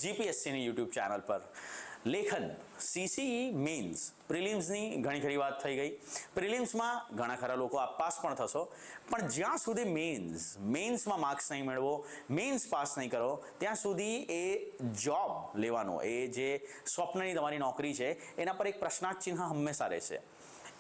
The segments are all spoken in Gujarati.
જીપીએસસીની યુટ્યુબ ચેનલ પર લેખન સીસીઈ મેન્સ પ્રિલિમ્સની ઘણી ખરી વાત થઈ ગઈ. પ્રિલિમ્સમાં ઘણા ખરા લોકો આપ પાસ પણ થશો, પણ જ્યાં સુધી મેન્સમાં માર્ક્સ નહીં મેળવો, મેન્સ પાસ નહીં કરો, ત્યાં સુધી એ જોબ લેવાનો, એ જે સ્વપ્નની તમારી નોકરી છે એના પર એક પ્રશ્નાર્થ ચિહ્ન હંમેશા રહેશે.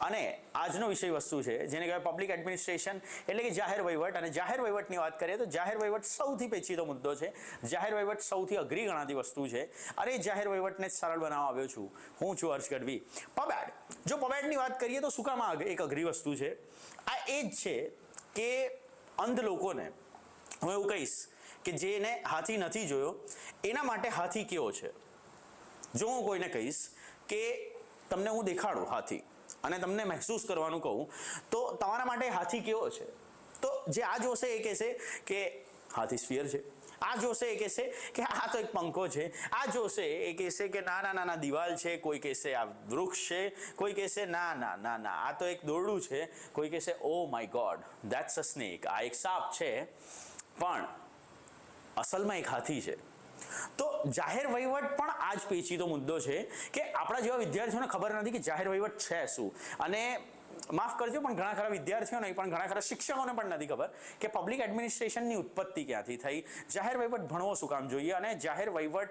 અને આજનો વિષય વસ્તુ છે જેને કહેવાય પબ્લિક એડમિનિસ્ટ્રેશન, એટલે કે જાહેર વહીવટ. અને જાહેર વહીવટની વાત કરીએ તો જાહેર વહીવટ સૌથી પેચીદો મુદ્દો છે. જાહેર વહીવટ સૌથી અઘરી ગણાતી વસ્તુ છે. અને જાહેર વહીવટને જ સરળ બનાવવા આવ્યો છું. હું છું હર્ષ ગઢવી. પબેડ, જો પબેડની વાત કરીએ તો શું કામ એક અઘરી વસ્તુ છે? આ એ જ છે કે અંધ લોકોને હું એવું કહીશ કે જેને હાથી નથી જોયો એના માટે હાથી કેવો છે. જો હું કોઈને કહીશ કે તમને હું દેખાડું હાથી અને તમને મહેસૂસ કરવાનું કહું તો તમારા માટે હાથી કેવો છે, તો જે આ જોશે એ કહેશે કે હાથી સ્ફિયર છે. આ જોશે એ કહેશે કે આ તો એક પંખો છે. આ જોશે એ કહેશે કે ના ના ના દિવાલ છે. કોઈ કહેશે આ વૃક્ષ છે. કોઈ કહેશે ના ના ના ના આ તો એક દોરડું છે. કોઈ કહેશે oh my God that's a snake, આ એક સાપ છે. પણ અસલમાં એક હાથી છે. તો જાહેર વહીવટ પણ આ જ પેચીદો મુદ્દો છે કે આપણા જેવા વિદ્યાર્થીઓને ખબર નથી કે જાહેર વહીવટ છે શું. અને માફ કરજો પણ ઘણા ખરા વિદ્યાર્થીઓ નહીં પણ ઘણા ખરા શિક્ષકોને પણ નથી ખબર કે પબ્લિક એડમિનિસ્ટ્રેશનની ઉત્પત્તિ ક્યાંથી થઈ, જાહેર વહીવટ ભણવો શું કામ જોઈએ અને જાહેર વહીવટ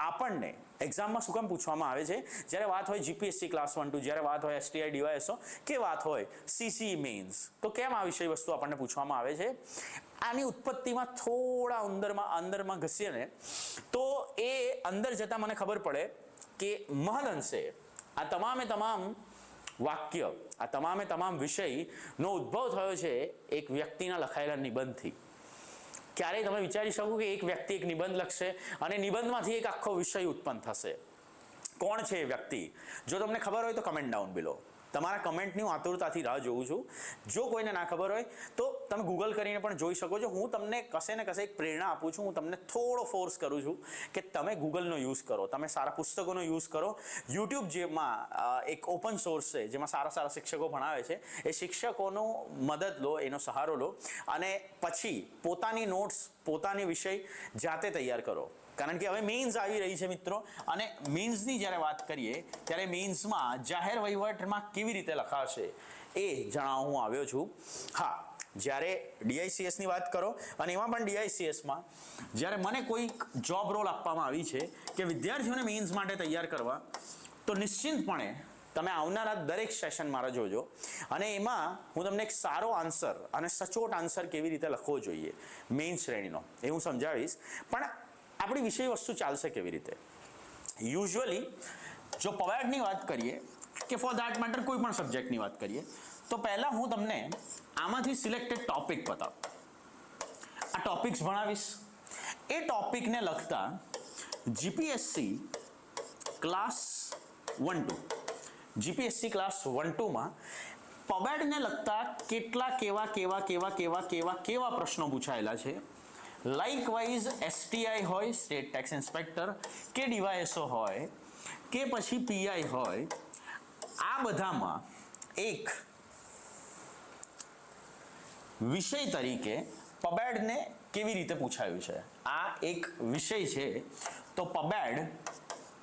આપણને એક્ઝામમાં શું કામ પૂછવામાં આવે છે. જ્યારે વાત હોય જીપીએસસી ક્લાસ 1-2, જ્યારે વાત હોય એસટીઆઈ ડીવાયએસઓ, કે વાત હોય સીસી મેન્સ, તો કેમ આ વિષય વસ્તુ આપણને પૂછવામાં આવે છે? આની ઉત્પત્તિમાં થોડા અંદરમાં ઘસીએ ને તો એ અંદર જતા મને ખબર પડે કે મહદઅંશે આ તમામ વાક્ય, આ તમામ વિષયનો ઉદ્ભવ થયો છે એક વ્યક્તિના લખાયેલા નિબંધથી. ક્યારેય તમે વિચારી શકો કે એક વ્યક્તિ એક નિબંધ લખશે અને નિબંધમાંથી એક આખો વિષય ઉત્પન્ન થશે? કોણ છે એ વ્યક્તિ? જો તમને ખબર હોય તો કમેન્ટ ડાઉન બિલો. તમારા કમેન્ટની હું આતુરતાથી રાહ જોઉં છું. જો કોઈને ના ખબર હોય તો તમે ગૂગલ કરીને પણ જોઈ શકો છો. હું તમને કશે ને કશે એક પ્રેરણા આપું છું. હું તમને થોડો ફોર્સ કરું છું કે તમે ગૂગલનો યુઝ કરો, તમે સારા પુસ્તકોનો યુઝ કરો. યુટ્યુબ જેમાં એક ઓપન સોર્સ છે જેમાં સારા શિક્ષકો ભણાવે છે, એ શિક્ષકોનો મદદ લો, એનો સહારો લો અને પછી પોતાની નોટ્સ, પોતાની વિષય જાતે તૈયાર કરો. કારણ કે હવે મેન્સ આવી રહી છે મિત્રો, અને મેન્સની જ્યારે વાત કરીએ ત્યારે મેન્સમાં જાહેર વહીવટમાં કેવી રીતે લખાશે એ જણાવવા હું આવ્યો છું. હા, જ્યારે ડીઆઈસીએસની વાત કરો અને એમાં પણ ડીઆઈસીએસમાં જ્યારે મને કોઈક જોબ રોલ આપવામાં આવી છે કે વિદ્યાર્થીઓને મેન્સ માટે તૈયાર કરવા, તો નિશ્ચિતપણે તમે આવનારા દરેક સેશન મારા જોજો અને એમાં હું તમને એક સારો આન્સર અને સચોટ આન્સર કેવી રીતે લખવો જોઈએ મેઇન શ્રેણીનો એ હું સમજાવીશ. પણ આપણી વિષય વસ્તુ ચાલશે કેવી રીતે? યુઝ્યુઅલી જો પબેડની વાત કરીએ કે ફોર ધેટ મેટર કોઈ પણ સબ્જેક્ટની વાત કરીએ તો પહેલાં હું તમને આમાંથી સિલેક્ટેડ ટોપિક બતાવું, આ ટોપિક્સ ભણાવીશ. એ ટોપિકને લગતા જીપીએસસી ક્લાસ 1-2, જીપીએસસી ક્લાસ 1-2માં પબેડને લગતા કેવા પ્રશ્નો પૂછાયેલા છે. લાઇકવાઇઝ એસટીઆઈ હોય, સ્ટેટ ટેક્સ ઇન્સ્પેક્ટર, કે ડીવાયએસઓ હોય કે પછી પીઆઈ હોય, આ બધામાં એક વિષય તરીકે પબેડને કેવી રીતે પૂછાયું છે, આ એક વિષય છે. તો પબેડ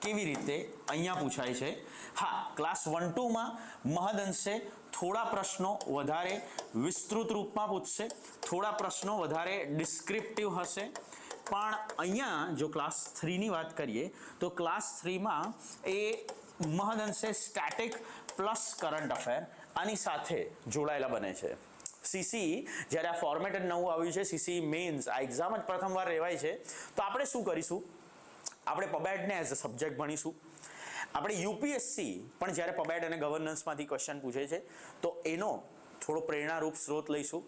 કેવી રીતે અહીંયા પૂછાય છે? હા, ક્લાસ 1-2માં મહદઅંશે થોડા પ્રશ્નો વધારે વિસ્તૃત રૂપમાં પૂછશે, થોડા પ્રશ્નો વધારે ડિસ્ક્રિપ્ટિવ હશે. પણ અહીંયા જો ક્લાસ 3ની વાત કરીએ તો ક્લાસ 3માં એ મહદઅંશે સ્ટેટિક પ્લસ કરંટ અફેર આની સાથે જોડાયેલા બને છે. સીસી જ્યારે આ ફોર્મેટ નવું આવ્યું છે, સીસી મેન્સ, આ એક્ઝામ જ પ્રથમવાર લેવાય છે, તો આપણે શું કરીશું? આપણે પબેડને એઝ અ સબ્જેક્ટ ભણીશું. આપણે યુપીએસસી પણ જ્યારે પબેડ અને ગવર્નન્સમાંથી ક્વેશ્ચન પૂછે છે તો એનો થોડો પ્રેરણારૂપ સ્ત્રોત લઈશું.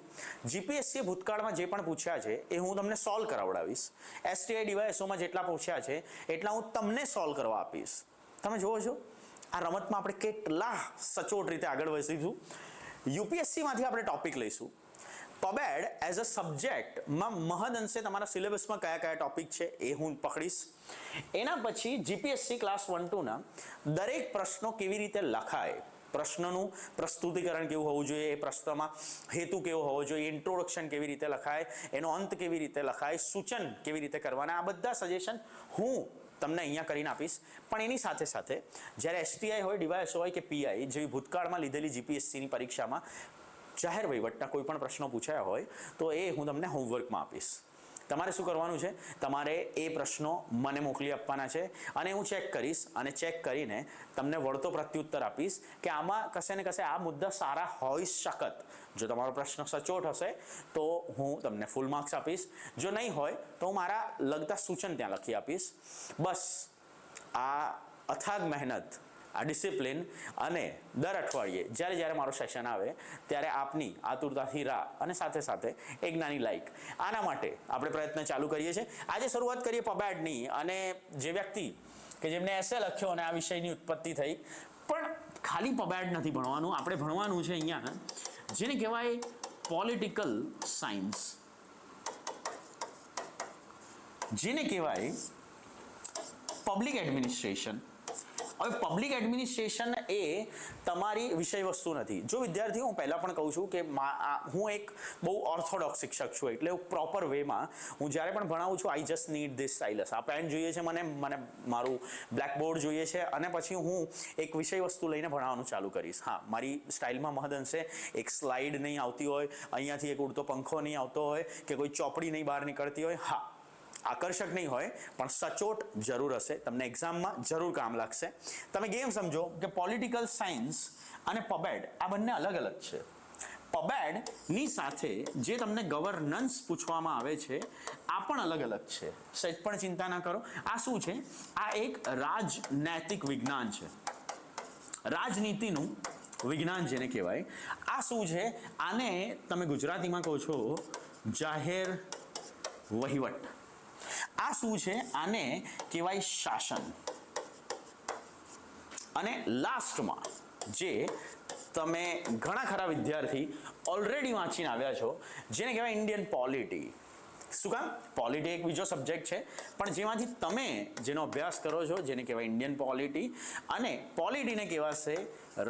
જીપીએસસી ભૂતકાળમાં જે પણ પૂછ્યા છે એ હું તમને સોલ્વ કરાવડાવીશ. એસટીઆઈ ડીવાયએસઓમાં જેટલા પૂછ્યા છે એટલા હું તમને સોલ્વ કરવા આપીશ. તમે જુઓ છો આ રમતમાં આપણે કેટલા સચોટ રીતે આગળ વધીશું. યુપીએસસીમાંથી આપણે ટોપિક લઈશું. પબેડ એઝ અ સબ્જેક્ટમાં મહદઅંશે તમારા સિલેબસમાં કયા ટોપિક છે એ હું પકડીશ. એના પછી જીપીએસસી ક્લાસ 1-2ના દરેક પ્રશ્નો કેવી રીતે લખાય, પ્રશ્નનું પ્રસ્તુતિકરણ કેવું હોવું જોઈએ, એ પ્રશ્નમાં હેતુ કેવો હોવો જોઈએ, ઇન્ટ્રોડક્શન કેવી રીતે લખાય, એનો અંત કેવી રીતે લખાય, સૂચન કેવી રીતે કરવાના, આ બધા સજેશન હું તમને અહીંયા કરીને આપીશ, પણ એની સાથે સાથે જ્યારે એસટીઆઈ હોય, ડીવાયએસઓ હોય કે પીઆઈ જેવી ભૂતકાળમાં લીધેલી જીપીએસસીની પરીક્ષામાં જાહેર વહીવટના કોઈ પણ પ્રશ્નો પૂછાયા હોય તો એ હું તમને હોમવર્કમાં આપીશ. તમારે શું કરવાનું છે, તમારે એ પ્રશ્નો મને મોકલી આપવાના છે અને હું ચેક કરીશ અને ચેક કરીને તમને વળતો પ્રત્યુત્તર આપીશ કે આમાં કશે ને કશે આ મુદ્દા સારા હોઈ શકત. જો તમારો પ્રશ્ન સચોટ હશે તો હું તમને ફૂલ માર્ક્સ આપીશ, જો નહીં હોય તો હું મારા લગતા સૂચન ત્યાં લખી આપીશ. બસ આ અથાગ મહેનત, આ ડિસિપ્લિન અને દર અઠવાડિયે જ્યારે જ્યારે મારો સેશન આવે ત્યારે આપની આતુરતાથી રાહ અને સાથે સાથે એક નાની લાઈક, આના માટે આપણે પ્રયત્ન ચાલુ કરીએ છીએ. આજે શરૂઆત કરીએ પબેડની. અને જે વ્યક્તિ કે જેમને એસે લખ્યો અને આ વિષયની ઉત્પત્તિ થઈ, પણ ખાલી પબેડ નથી ભણવાનું, આપણે ભણવાનું છે અહીંયા જેને કહેવાય પોલિટિકલ સાયન્સ, જેને કહેવાય પબ્લિક એડમિનિસ્ટ્રેશન. હવે પબ્લિક એડમિનિસ્ટ્રેશન એ તમારી વિષય વસ્તુ નથી. જો વિદ્યાર્થીઓ, હું પહેલાં પણ કહું છું કે હું એક બહુ ઓર્થોડોક્સ શિક્ષક છું, એટલે પ્રોપર વેમાં હું જ્યારે પણ ભણાવું છું I just need this stylus. આ પેન જોઈએ છે મને મારું બ્લેકબોર્ડ જોઈએ છે અને પછી હું એક વિષય વસ્તુ લઈને ભણાવવાનું ચાલુ કરીશ. હા, મારી સ્ટાઇલમાં મહદઅંશે એક સ્લાઇડ નહીં આવતી હોય, અહીંયાથી એક ઉડતો પંખો નહીં આવતો હોય કે કોઈ ચોપડી નહીં બહાર નીકળતી હોય. હા, આકર્ષક નહીં હોય પણ સચોટ જરૂર હશે, તમને એક્ઝામમાં જરૂર કામ લાગશે. તમે ગેમ સમજો કે પોલિટિકલ સાયન્સ અને પબેડ આ બંને અલગ અલગ છે. પબેડની સાથે જે તમને ગવર્નન્સ પૂછવામાં આવે છે આ પણ અલગ અલગ છે. સહેજ પણ ચિંતા ના કરો. આ શું છે? આ એક રાજનૈતિક વિજ્ઞાન છે, રાજનીતિનું વિજ્ઞાન જેને કહેવાય. આ શું છે? આને તમે ગુજરાતીમાં કહો છો જાહેર વહીવટ. આ શું છે? આને કહેવાય શાસન. અને લાસ્ટમાં જે તમે ઘણા ખરા વિદ્યાર્થી ઓલરેડી વાંચીને આવ્યા છો જેને કહેવાય ઇન્ડિયન પોલિટી. શું કામ? પોલિટી એક બીજો સબ્જેક્ટ છે પણ જેમાંથી તમે જેનો અભ્યાસ કરો છો જેને કહેવાય ઇન્ડિયન પોલિટી, અને પોલિટીને કહેવાશે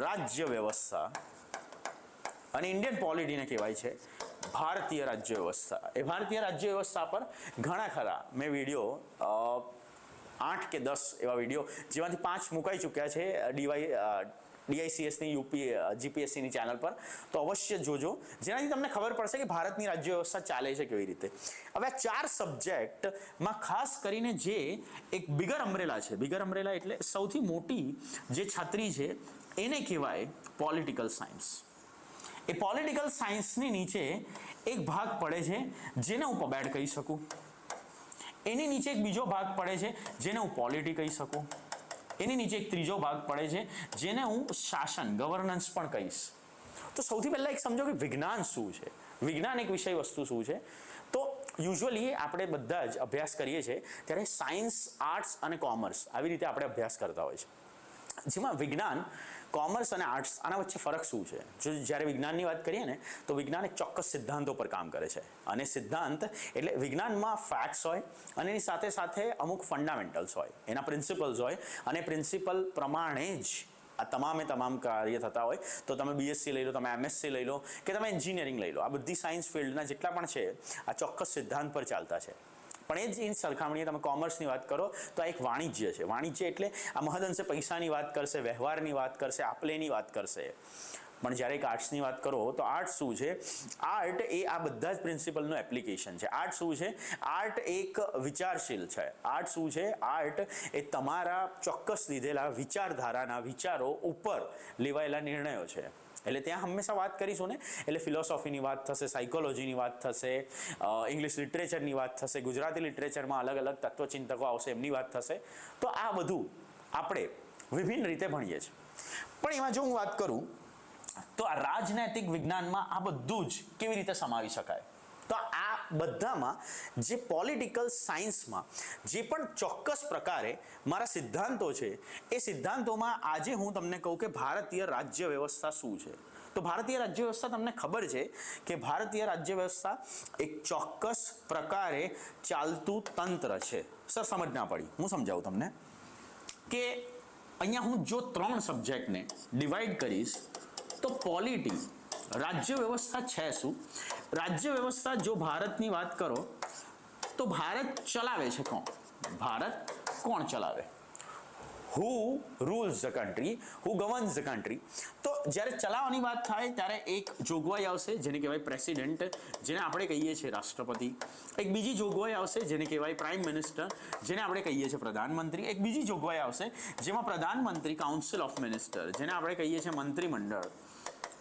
રાજ્ય વ્યવસ્થા, અને ઇન્ડિયન પોલિટીને કહેવાય છે ભારતીય રાજ્ય વ્યવસ્થા. એ ભારતીય રાજ્ય વ્યવસ્થા પર ઘણા ખરા મેં વિડીયો 8 કે 10 એવા વિડીયો જેમાંથી 5 મુકાઈ ચૂક્યા છે DICSની GPSCની ચેનલ પર, તો અવશ્ય જોજો, જેનાથી તમને ખબર પડશે કે ભારતની રાજ્ય વ્યવસ્થા ચાલે છે કેવી રીતે. હવે આ 4 સબ્જેક્ટમાં ખાસ કરીને જે એક બિગર અમ્બ્રેલા છે, બિગર અમ્બ્રેલા એટલે સૌથી મોટી જે છત્રી છે એને કહેવાય પોલિટિકલ સાયન્સ. એ પોલિટિકલ સાયન્સની નીચે એક ભાગ પડે છે જેને હું પબેડ કહી શકું, એની નીચે એક બીજો ભાગ પડે છે જેને હું પોલિટી કહી શકું, એની નીચે એક ત્રીજો ભાગ પડે છે જેને હું શાસન ગવર્નન્સ પણ કહીશ. તો સૌથી પહેલા એક સમજો કે વિજ્ઞાન શું છે, વિજ્ઞાન એક વિષય વસ્તુ શું છે. તો યુઝ્યુઅલી આપણે બધા જ અભ્યાસ કરીએ છીએ ત્યારે સાયન્સ, આર્ટ્સ અને કોમર્સ આવી રીતે આપણે અભ્યાસ કરતા હોય છે, જેમાં વિજ્ઞાન, કોમર્સ અને આર્ટ્સ આના વચ્ચે ફરક શું છે? જો જ્યારે વિજ્ઞાનની વાત કરીએ ને તો વિજ્ઞાન એક ચોક્કસ સિદ્ધાંતો પર કામ કરે છે, અને સિદ્ધાંત એટલે વિજ્ઞાનમાં ફેક્ટ્સ હોય અને એની સાથે સાથે અમુક ફંડામેન્ટલ્સ હોય, એના પ્રિન્સિપલ્સ હોય, અને પ્રિન્સિપલ પ્રમાણે જ આ તમામ કાર્ય થતા હોય. તો તમે BSc લઈ લો, તમે MSc લઈ લો કે તમે એન્જિનિયરિંગ લઈ લો, આ બધી સાયન્સ ફિલ્ડના જેટલા પણ છે આ ચોક્કસ સિદ્ધાંત પર ચાલતા છે. પણ એ જ એની સરખામણીએ તમે કોમર્સની વાત કરો તો આ એક વાણિજ્ય છે. વાણિજ્ય એટલે આ મહદઅંશે પૈસાની વાત કરશે, વ્યવહારની વાત કરશે, આપલેની વાત કરશે. પણ જ્યારે એક આર્ટ્સની વાત કરો તો આર્ટ શું છે? આર્ટ એ આ બધા જ પ્રિન્સિપલનું એપ્લિકેશન છે. આર્ટ શું છે? આર્ટ એક વિચારશીલ છે. આર્ટ શું છે? આર્ટ એ તમારા ચોક્કસ લીધેલા વિચારધારાના વિચારો ઉપર લેવાયેલા નિર્ણયો છે. એટલે ત્યાં હંમેશા વાત કરીશું ને એટલે ફિલોસોફીની વાત થશે, સાયકોલોજીની વાત થશે, ઇંગ્લિશ લિટરેચરની વાત થશે, ગુજરાતી લિટરેચરમાં અલગ અલગ તત્વચિંતકો આવશે એમની વાત થશે. તો આ બધું આપણે વિભિન્ન રીતે ભણીએ છીએ. પણ એમાં જો હું વાત કરું તો આ રાજનૈતિક વિજ્ઞાનમાં આ બધું જ કેવી રીતે સમાવી શકાય? તો આ બધામાં જે પોલિટિકલ સાયન્સમાં જે પણ ચોક્કસ પ્રકારે મારા સિદ્ધાંતો છે એ સિદ્ધાંતોમાં આજે હું તમને કહું કે ભારતીય રાજ્ય વ્યવસ્થા શું છે. તો ભારતીય રાજ્ય વ્યવસ્થા તમને ખબર છે કે ભારતીય રાજ્ય વ્યવસ્થા એક ચોક્કસ પ્રકારે ચાલતું તંત્ર છે. સર સમજ ના પડી, હું સમજાવું તમને કે અહીંયા હું જો 3 સબ્જેક્ટને ડિવાઈડ કરીશ તો પોલિટી, રાજ્ય વ્યવસ્થા છે શું? રાજ્ય વ્યવસ્થા જો ભારતની વાત કરો તો ભારત ચલાવે છે કોણ? ભારત કોણ ચલાવે? Who rules the country, who governs the country. તો જ્યારે ચલાવવાની વાત થાય ત્યારે એક જોગવાઈ આવશે જેને કહેવાય પ્રેસિડેન્ટ, જેને આપણે કહીએ છીએ રાષ્ટ્રપતિ. એક બીજી જોગવાઈ આવશે જેને કહેવાય પ્રાઇમ મિનિસ્ટર, જેને આપણે કહીએ છીએ પ્રધાનમંત્રી. એક બીજી જોગવાઈ આવશે જેમાં પ્રધાનમંત્રી, કાઉન્સિલ ઓફ મિનિસ્ટર, જેને આપણે કહીએ છીએ મંત્રીમંડળ.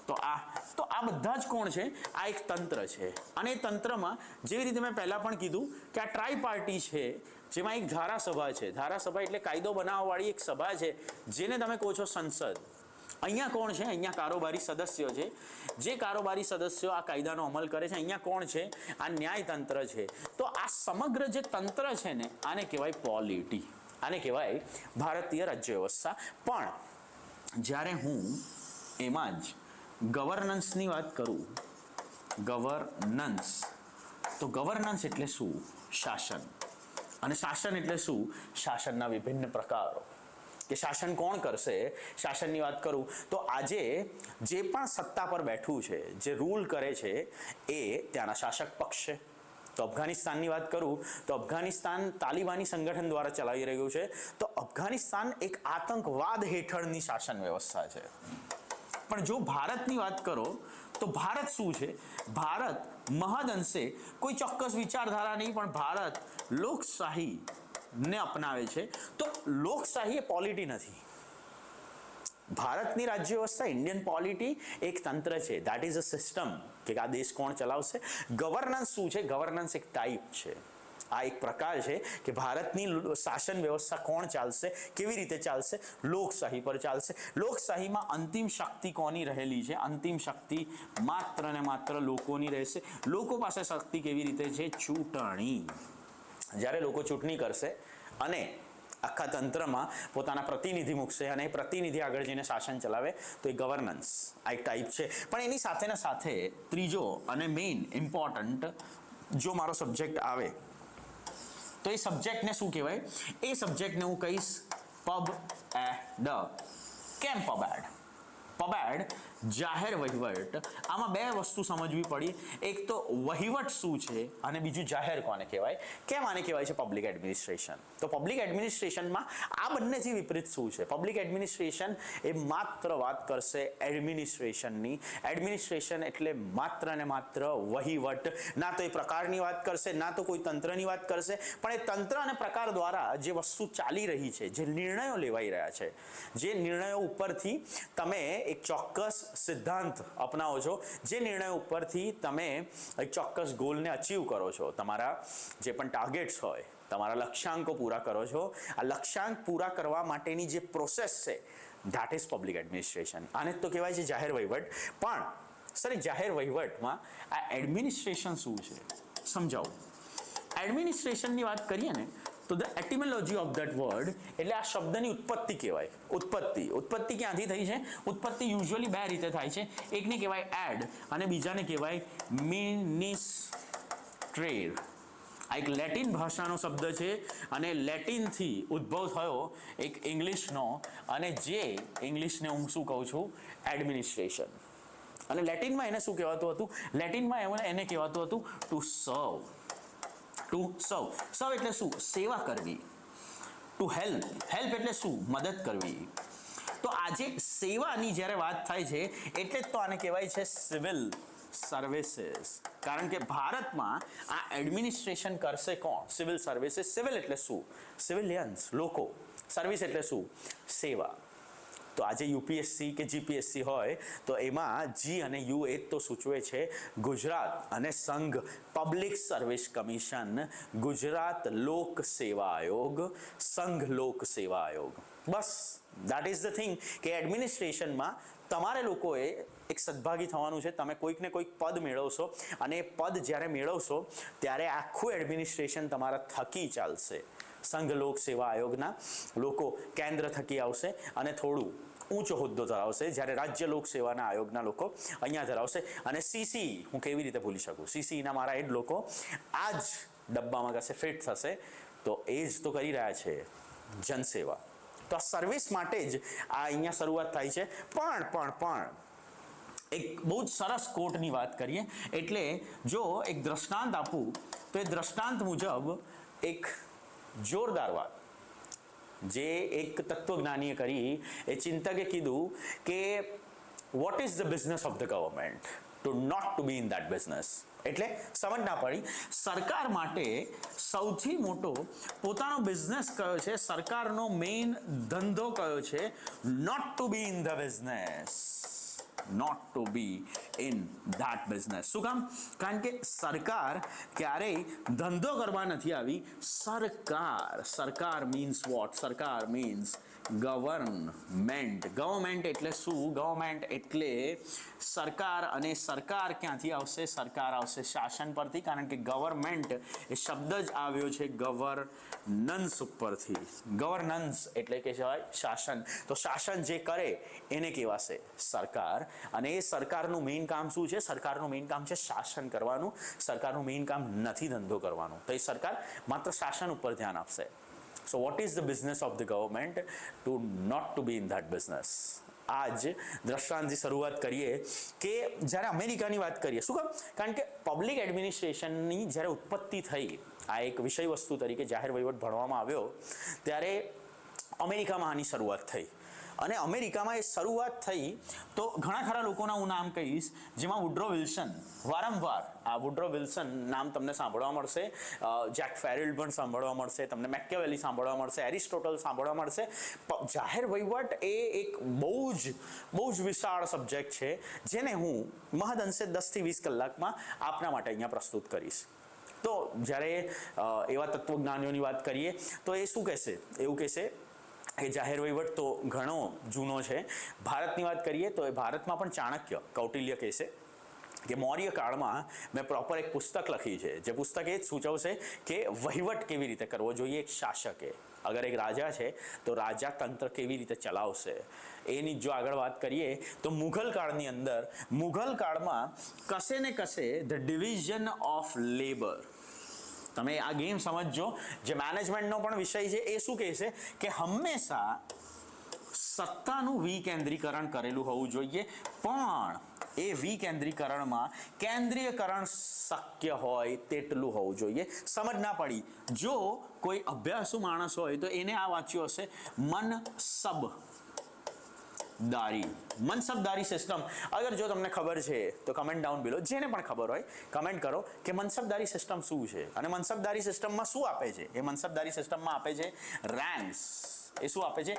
તો આ બધા જ કોણ છે? આ એક તંત્ર છે. અને એ તંત્રમાં જેવી રીતે મેં પહેલા પણ કીધું કે આ ટ્રાયપાર્ટી છે, જેમાં એક ધારાસભા છે. ધારાસભા એટલે કાયદો બનાવવાવાળી એક સભા છે જેને તમે કહો છો સંસદ. અહીંયા કોણ છે? અહીંયા કારોબારી સદસ્યો છે. જે કારોબારી સદસ્યો આ કાયદાનો અમલ કરે છે. અહીંયા કોણ છે? આ ન્યાયતંત્ર છે. તો આ સમગ્ર જે તંત્ર છે ને, આને કહેવાય પોલિટી, આને કહેવાય ભારતીય રાજ્ય વ્યવસ્થા. પણ જ્યારે હું એમાં જ ગવર્નન્સની વાત કરું, ગવર્નન્સ, તો ગવર્નન્સ એટલે શું? શાસન. અને શાસન એટલે શું? શાસનના વિભિન્ન પ્રકારો. કે શાસન કોણ કરશે? શાસનની વાત કરું તો આજે જે પણ સત્તા પર બેઠું છે, જે રૂલ કરે છે, એ ત્યાંના શાસક પક્ષ છે. તો અફઘાનિસ્તાનની વાત કરું તો અફઘાનિસ્તાન તાલિબાની સંગઠન દ્વારા ચલાવી રહ્યું છે. તો અફઘાનિસ્તાન એક આતંકવાદ હેઠળની શાસન વ્યવસ્થા છે. પણ જો ભારતની વાત કરો તો ભારત શું છે? ભારત મહદઅંશે કોઈ ચોક્કસ વિચારધારા નહીં, પણ ભારત લોકશાહીને અપનાવે છે. તો લોકશાહી એ પોલિટી નથી. ભારતની રાજ્ય વ્યવસ્થા, ઇન્ડિયન પોલિટી એક તંત્ર છે. દેટ ઇઝ અ સિસ્ટમ કે આ દેશ કોણ ચલાવશે. ગવર્નન્સ શું છે? ગવર્નન્સ એક ટાઈપ છે. આ એક પ્રકાર છે કે ભારતની શાસન વ્યવસ્થા કોણ ચાલશે, કેવી રીતે ચાલશે? લોકશાહી પર ચાલશે. લોકશાહીમાં અંતિમ શક્તિ કોની રહેલી છે? અંતિમ શક્તિ માત્ર ને માત્ર લોકોની રહેશે. લોકો પાસે શક્તિ કેવી રીતે છે? ચૂંટણી. જ્યારે લોકો ચૂંટણી કરશે અને આખા તંત્રમાં પોતાના પ્રતિનિધિ મૂકશે અને એ પ્રતિનિધિ આગળ જઈને શાસન ચલાવે, તો એ ગવર્નન્સ આ એક ટાઈપ છે. પણ એની સાથેના સાથે ત્રીજો અને મેઇન ઇમ્પોર્ટન્ટ જો મારો સબ્જેક્ટ આવે તો એ સબ્જેક્ટને શું કહેવાય? એ સબ્જેક્ટને હું કહીશ પબ-એડ. કેમ પબ-એડ? પબ-એડ જાહેર વહીવટ. આમાં બે વસ્તુ સમજવી પડી. એક તો વહીવટ શું છે અને બીજું જાહેર કોને કહેવાય. કેમ આને કહેવાય છે પબ્લિક એડમિનિસ્ટ્રેશન? તો પબ્લિક એડમિનિસ્ટ્રેશનમાં આ બંનેથી વિપરીત શું છે? પબ્લિક એડમિનિસ્ટ્રેશન એ માત્ર વાત કરશે એડમિનિસ્ટ્રેશનની. એડમિનિસ્ટ્રેશન એટલે માત્ર ને માત્ર વહીવટ. ના તો એ પ્રકારની વાત કરશે, ના તો કોઈ તંત્રની વાત કરશે, પણ એ તંત્ર અને પ્રકાર દ્વારા જે વસ્તુ ચાલી રહી છે, જે નિર્ણયો લેવાઈ રહ્યા છે, જે નિર્ણયો ઉપરથી તમે એક ચોક્કસ સિદ્ધાંત અપનાવો છો, જે નિર્ણયો ઉપરથી તમે એક ચોક્કસ ગોલને અચીવ કરો છો, તમારા જે પણ ટાર્ગેટ્સ હોય, તમારા લક્ષ્યાંકો પૂરા કરો છો. આ લક્ષ્યાંક પૂરા કરવા માટેની જે પ્રોસેસ છે, ધેટ ઇઝ પબ્લિક એડમિનિસ્ટ્રેશન. આને તો કહેવાય છે જાહેર વહીવટ. પણ સર જાહેર વહીવટમાં આ એડમિનિસ્ટ્રેશન શું છે સમજાવો. એડમિનિસ્ટ્રેશનની વાત કરીએ ને તો ધ એટિમોલોજી ઓફ ધેટ વર્ડ એટલે આ શબ્દની ઉત્પત્તિ કહેવાય. ઉત્પત્તિ ક્યાંથી થઈ છે? ઉત્પત્તિ યુઝ્યુઅલી બે રીતે થાય છે. એકને કહેવાય એડ અને બીજાને કહેવાય મિનિસ્ટ્રેર. આ એક લેટિન ભાષાનો શબ્દ છે અને લેટિનથી ઉદ્ભવ થયો એક ઇંગ્લિશનો, અને જે ઇંગ્લિશને હું શું કહું છું? એડમિનિસ્ટ્રેશન. અને લેટિનમાં એને શું કહેવાતું હતું? લેટિનમાં એને કહેવાતું હતું ટુ સર્વ. ટુ સર્વ. સર્વ એટલે શું? સેવા કરવી. To help. હેલ્પ એટલે શું? મદદ કરવી. તો આજે સેવાની જ્યારે વાત થાય છે એટલે જ તો આને કહેવાય છે સિવિલ સર્વિસીસ. કારણ કે ભારતમાં આ એડમિનિસ્ટ્રેશન કરશે કોણ? Civil services. સિવિલ એટલે શું? સિવિલિયન્સ, લોકો. સર્વિસ એટલે શું? સેવા. તો આજે યુપીએસસી કે જીપીએસસી હોય તો એમાં જી અને યુ એ તો સૂચવે છે ગુજરાત અને સંઘ પબ્લિક સર્વિસ કમિશન, ગુજરાત લોક સેવા આયોગ, સંઘ લોક સેવા આયોગ. બસ દેટ ઇઝ ધ થિંગ કે એડમિનિસ્ટ્રેશનમાં તમારે લોકોએ એક સદભાગી થવાનું છે. તમે કોઈક ને કોઈક પદ મેળવશો અને એ પદ જ્યારે મેળવશો ત્યારે આખું એડમિનિસ્ટ્રેશન તમારા થકી ચાલશે. સંઘ લોક સેવા આયોગના લોકો કેન્દ્ર થકી આવશે અને થોડું ઊંચો હોદ્દો ધરાવશે, જ્યારે રાજ્ય લોક સેવાના આયોગના લોકો અહીંયા ધરાવશે. અને સીસી હું કેવી રીતે ભૂલી શકું? સીસીના મારા એ જ લોકો આ જ ડબ્બામાં કશે ફિટ થશે. તો એ જ તો કરી રહ્યા છે જનસેવા. તો આ સર્વિસ માટે જ આ અહીંયા શરૂઆત થાય છે. પણ એક બહુ જ સરસ કોટની વાત કરીએ એટલે જો એક દ્રષ્ટાંત આપું તો એ દ્રષ્ટાંત મુજબ એક જોરદાર વાત. જે એક તત્વજ્ઞાનીએ કરી, એ ચિંતકે કીધું કે what is the business of the government, to not to be in that business. એટલે સમજ ના પડી. સરકાર માટે સૌથી મોટો પોતાનો બિઝનેસ કયો છે, સરકારનો મેઇન ધંધો કયો છે, not to be in the business, not to be in that business. શું કામ? કારણ કે સરકાર ક્યારેય ધંધો કરવા નથી આવી. સરકાર મીન્સ વોટ? સરકાર મીન્સ ગવર્નમેન્ટ. ગવર્મેન્ટ એટલે શું? ગવર્મેન્ટ એટલે સરકાર. અને સરકાર ક્યાંથી આવશે? સરકાર આવશે શાસન પરથી, કારણ કે ગવર્મેન્ટ એ શબ્દ જ આવ્યો છે ગવર્નન્સ ઉપરથી. ગવર્નન્સ એટલે કે શાસન. તો શાસન જે કરે એને કહેવાશે સરકાર. અને એ સરકારનું મેઇન કામ શું છે? સરકારનું મેઇન કામ છે શાસન કરવાનું. સરકારનું મેઇન કામ નથી ધંધો કરવાનું. તો એ સરકાર માત્ર શાસન ઉપર ધ્યાન આપશે. So what is the business of the government? To not to be in that business. આજ દ્રષ્ટાંતથી શરૂઆત કરીએ કે જ્યારે અમેરિકાની વાત કરીએ. શું કામ? કારણ કે પબ્લિક એડમિનિસ્ટ્રેશનની જ્યારે ઉત્પત્તિ થઈ, આ એક વિષય વસ્તુ તરીકે જાહેર વહીવટ ભણવામાં આવ્યો, ત્યારે અમેરિકામાં આની શરૂઆત થઈ. અને અમેરિકામાં એ શરૂઆત થઈ તો ઘણા ખરા લોકોના હું નામ કહીશ, જેમાં વુડ્રો વિલ્સન. વારંવાર આ વુડ્રો વિલ્સન નામ તમને સાંભળવા મળશે, જેક ફેરિલ્ડ પણ સાંભળવા મળશે, તમને મેકિયાવેલી સાંભળવા મળશે, એરિસ્ટોટલ સાંભળવા મળશે. જાહેર વહીવટ એ એક બહુ જ વિશાળ સબ્જેક્ટ છે, જેને હું મહદઅંશે 10 થી 20 કલાકમાં આપના માટે અહીંયા પ્રસ્તુત કરીશ. તો જ્યારે એવા તત્વજ્ઞાનીઓની વાત કરીએ તો એ શું કહેશે? એવું કહેશે કે જાહેર વહીવટ તો ઘણો જૂનો છે. ભારતની વાત કરીએ તો એ ભારતમાં પણ ચાણક્ય, કૌટિલ્ય કહેશે કે મૌર્ય કાળમાં મેં પ્રોપર એક પુસ્તક લખી છે, જે પુસ્તક એ જ સૂચવશે કે વહીવટ કેવી રીતે કરવો જોઈએ એક શાસકે. અગર એક રાજા છે તો રાજા તંત્ર કેવી રીતે ચલાવશે. એની જો આગળ વાત કરીએ તો મુઘલ કાળની અંદર, મુઘલ કાળમાં કશે ને કશે ધ ડિવિઝન ઓફ લેબર. તમે આ ગેમ સમજજો. જે મેનેજમેન્ટનો પણ વિષય છે એ શું કહે છે કે હંમેશા સત્તાનું વિકેન્દ્રીકરણ કરેલું હોવું જોઈએ, પણ એ વિકેન્દ્રીકરણમાં કેન્દ્રીયકરણ શક્ય હોય તેટલું હોવું જોઈએ. સમજ ના પડી. જો કોઈ અભ્યાસુ માણસ હોય તો એને આ વાંચ્યું હશે મનસબદારી સિસ્ટમ. અગર જો તમને ખબર છે તો કમેન્ટ ડાઉન બિલો. જેને પણ ખબર હોય કમેન્ટ કરો કે મનસબદારી સિસ્ટમ શું છે અને મનસબદારી સિસ્ટમમાં શું આપે છે. એ મનસબદારી સિસ્ટમમાં આપે છે રેન્ક્સ. એ શું આપે છે?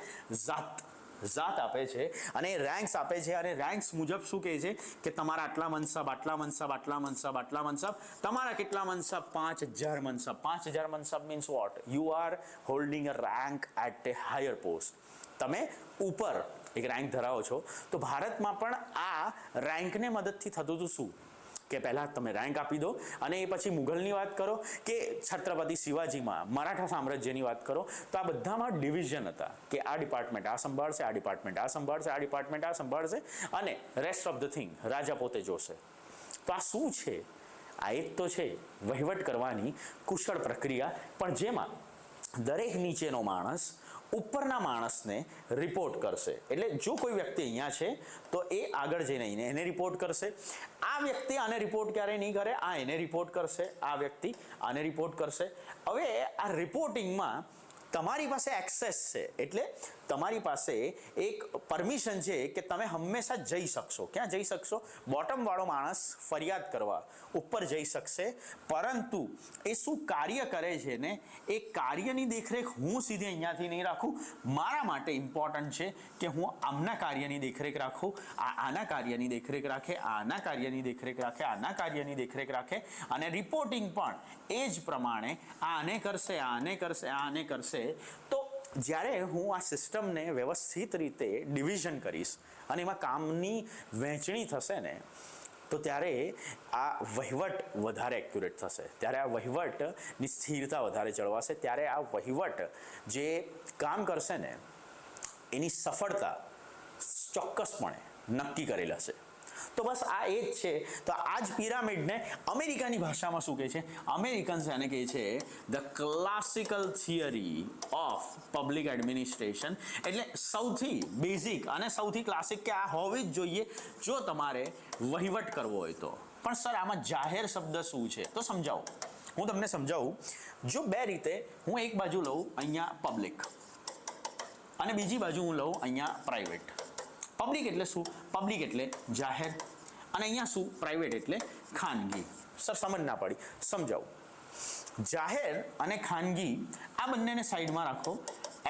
જાત આપે છે. અને રેન્ક્સ આપે છે. અને રેન્ક્સ મુજબ શું કહે છે કે તમારા આટલા મનસબ, આટલા મનસબ, આટલા મનસબ, આટલા મનસબ, તમારા કેટલા મનસબ? 5000 મનસબ. 5000 મનસબ means what? You are holding a rank at a higher post. તમે ઉપર એક રેન્ક ધરાવો છો. તો ભારતમાં પણ આ રેન્કને મદદથી થતું હતું શું કે પહેલાં તમે રેન્ક આપી દો. અને એ પછી મુઘલની વાત કરો કે છત્રપતિ શિવાજીમાં મરાઠા સામ્રાજ્યની વાત કરો, તો આ બધામાં ડિવિઝન હતા કે આ ડિપાર્ટમેન્ટ આ સંભાળશે, આ ડિપાર્ટમેન્ટ આ સંભાળશે, આ ડિપાર્ટમેન્ટ આ સંભાળશે, અને રેસ્ટ ઓફ ધ થિંગ રાજા પોતે જોશે. તો આ શું છે? આ એક તો છે વહીવટ કરવાની કુશળ પ્રક્રિયા, પણ જેમાં દરેક નીચેનો માણસ ઉપરના માણસને રિપોર્ટ કરશે. એટલે જો કોઈ વ્યક્તિ અહીંયા છે તો એ આગળ જઈને એને રિપોર્ટ કરશે. આ વ્યક્તિ આને રિપોર્ટ ક્યારેય નહીં કરે, આ એને રિપોર્ટ કરશે, આ વ્યક્તિ આને રિપોર્ટ કરશે. હવે આ રિપોર્ટિંગમાં તમારી પાસે એક્સેસ છે, એટલે તમારી પાસે એક પરમિશન છે કે તમે હંમેશા જઈ શકશો. ક્યાં જઈ શકશો? બોટમ વાળો માણસ ફરિયાદ કરવા ઉપર જઈ શકશે, પરંતુ એ શું કાર્ય કરે છે ને એ કાર્યની દેખરેખ હું સીધી અહીંયાથી નહીં રાખું. મારા માટે ઇમ્પોર્ટન્ટ છે કે હું આમના કાર્યની દેખરેખ રાખું, આના કાર્યની દેખરેખ રાખે, આના કાર્યની દેખરેખ રાખે, આના કાર્યની દેખરેખ રાખે. અને રિપોર્ટિંગ પણ એ જ પ્રમાણે આને કરશે, આને કરશે, આને કરશે. તો જ્યારે હું આ સિસ્ટમને વ્યવસ્થિત રીતે ડિવિઝન કરીશ અને એમાં કામની વહેંચણી થશે ને, તો ત્યારે આ વહીવટ વધારે એક્યુરેટ થશે, ત્યારે આ વહીવટની સ્થિરતા વધારે જળવાશે, ત્યારે આ વહીવટ જે કામ કરશે ને એની સફળતા ચોક્કસપણે નક્કી કરેલ હશે. તો બસ આ એ જ છે. તો આ જ પિરામિડને અમેરિકાની ભાષામાં શું કહે છે? અમેરિકન્સ એને કહે છે the classical theory of public administration. એટલે સૌથી બેઝિક અને સૌથી ક્લાસિક કે આ હોવી જ જોઈએ જો તમારે વહીવટ કરવો હોય તો. પણ સર આમાં જાહેર શબ્દ શું છે? તો સમજાવું, હું તમને સમજાવું. જો બે રીતે હું એક બાજુ લઉં અહીંયા પબ્લિક, અને બીજી બાજુ હું લઉં અહીંયા પ્રાઇવેટ. પબ્લિક એટલે શું? પબ્લિક એટલે જાહેર, અને અહીંયા શું? પ્રાઇવેટ એટલે ખાનગી. સર સમજ ના પડી, સમજાવું. જાહેર અને ખાનગી આ બંનેને સાઈડમાં રાખો.